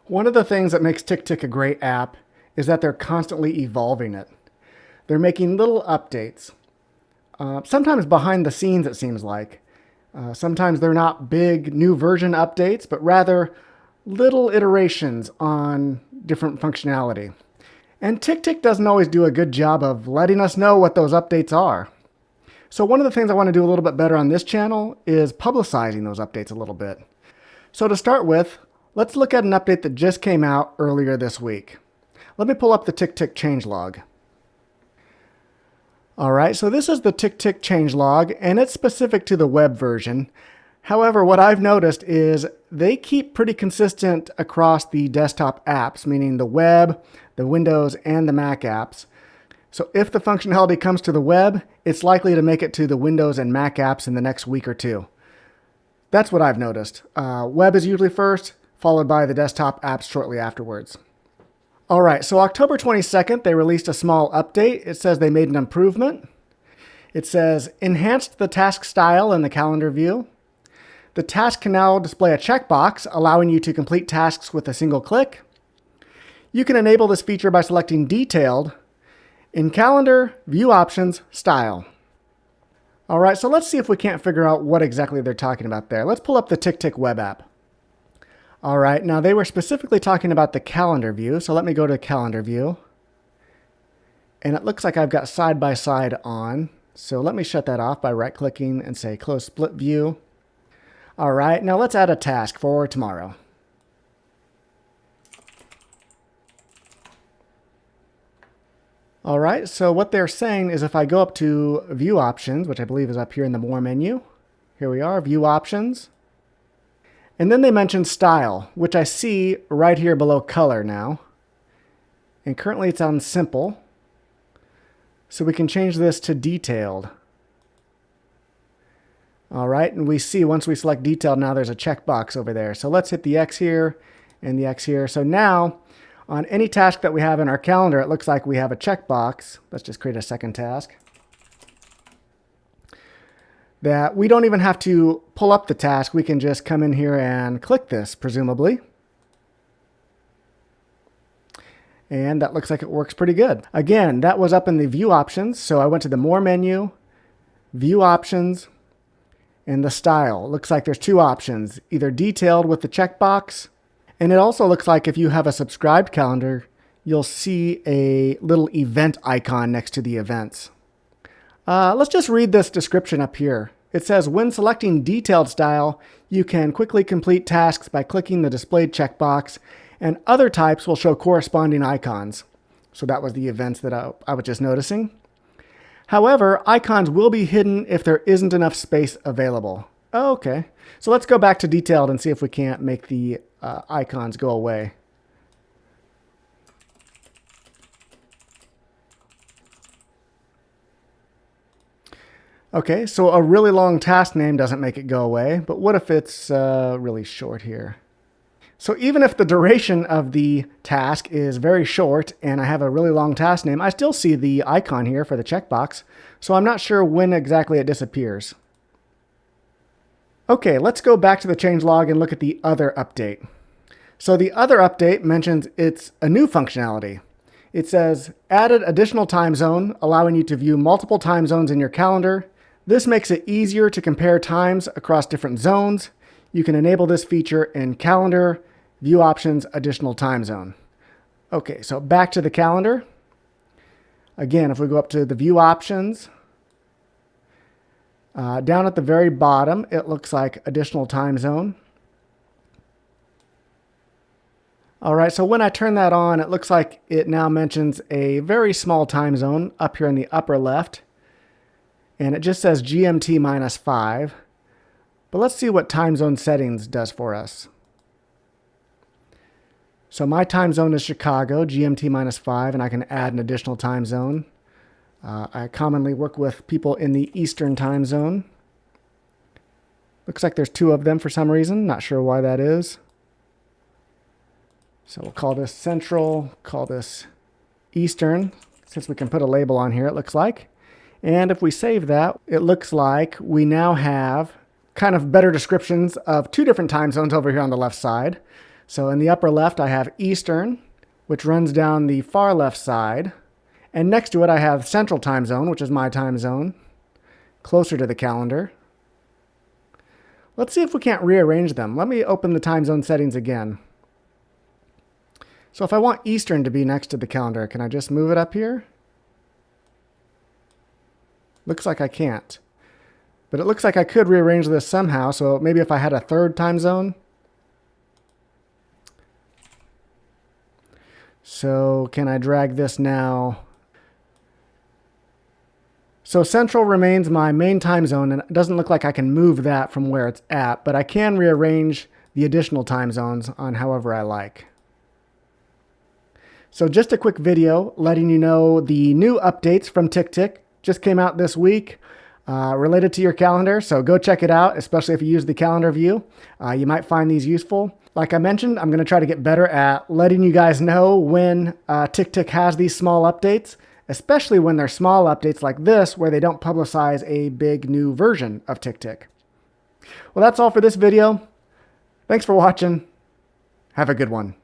One of the things that makes TickTick a great app is that they're constantly evolving it. They're making little updates, sometimes behind the scenes it seems like. Sometimes they're not big new version updates, but rather little iterations on different functionality. And TickTick doesn't always do a good job of letting us know what those updates are. So one of the things I want to do a little bit better on this channel is publicizing those updates a little bit. So to start with, let's look at an update that just came out earlier this week. Let me pull up the TickTick changelog. All right, so this is the TickTick changelog, and it's specific to the web version. However, what I've noticed is they keep pretty consistent across the desktop apps, meaning the web, the Windows, and the Mac apps. So if the functionality comes to the web, it's likely to make it to the Windows and Mac apps in the next week or two. That's what I've noticed. Web is usually first, followed by the desktop apps shortly afterwards. All right, so October 22nd, they released a small update. It says they made an improvement. It says, enhanced the task style in the calendar view. The task can now display a checkbox, allowing you to complete tasks with a single click. You can enable this feature by selecting Detailed in Calendar, View Options, Style. All right, so let's see if we can't figure out what exactly they're talking about there. Let's pull up the TickTick web app. All right, now they were specifically talking about the calendar view, so let me go to calendar view. And it looks like I've got side by side on, so let me shut that off by right-clicking and say Close Split View. All right, now let's add a task for tomorrow. All right, so what they're saying is if I go up to View Options, which I believe is up here in the More menu, here we are, View Options. And then they mention Style, which I see right here below Color now. And currently it's on Simple. So we can change this to Detailed. All right, and we see once we select Detailed, now there's a checkbox over there. So let's hit the X here and the X here. So now, on any task that we have in our calendar, it looks like we have a checkbox. Let's just create a second task. That we don't even have to pull up the task. We can just come in here and click this, presumably. And that looks like it works pretty good. Again, that was up in the View Options. So I went to the More menu, View Options, and the Style. It looks like there's two options, either Detailed with the checkbox. And it also looks like if you have a subscribed calendar, you'll see a little event icon next to the events. Let's just read this description up here. It says, when selecting Detailed Style, you can quickly complete tasks by clicking the displayed checkbox, and other types will show corresponding icons. So that was the events that I was just noticing. However, icons will be hidden if there isn't enough space available. Okay, so let's go back to Detailed and see if we can't make the icons go away. Okay, so a really long task name doesn't make it go away, but what if it's really short here? So even if the duration of the task is very short and I have a really long task name, I still see the icon here for the checkbox, so I'm not sure when exactly it disappears. Okay, let's go back to the changelog and look at the other update. So the other update mentions it's a new functionality. It says, added additional time zone, allowing you to view multiple time zones in your calendar. This makes it easier to compare times across different zones. You can enable this feature in Calendar, View Options, Additional Time Zone. Okay, so back to the calendar. Again, if we go up to the View Options, down at the very bottom, it looks like Additional Time Zone. All right, so when I turn that on, it looks like it now mentions a very small time zone up here in the upper left. And it just says GMT -5. But let's see what time zone settings does for us. So my time zone is Chicago, GMT -5, and I can add an additional time zone. I commonly work with people in the Eastern time zone. Looks like there's two of them for some reason. Not sure why that is. So we'll call this Central, call this Eastern, since we can put a label on here, it looks like. And if we save that, it looks like we now have kind of better descriptions of two different time zones over here on the left side. So in the upper left, I have Eastern, which runs down the far left side. And next to it, I have Central Time Zone, which is my time zone, closer to the calendar. Let's see if we can't rearrange them. Let me open the time zone settings again. So if I want Eastern to be next to the calendar, can I just move it up here? Looks like I can't. But it looks like I could rearrange this somehow, so maybe if I had a third time zone. So can I drag this now? So Central remains my main time zone, and it doesn't look like I can move that from where it's at, but I can rearrange the additional time zones on however I like. So just a quick video letting you know the new updates from TickTick just came out this week related to your calendar. So go check it out, especially if you use the calendar view. You might find these useful. Like I mentioned, I'm going to try to get better at letting you guys know when TickTick has these small updates, especially when they're small updates like this, where they don't publicize a big new version of TickTick. Well, that's all for this video. Thanks for watching. Have a good one.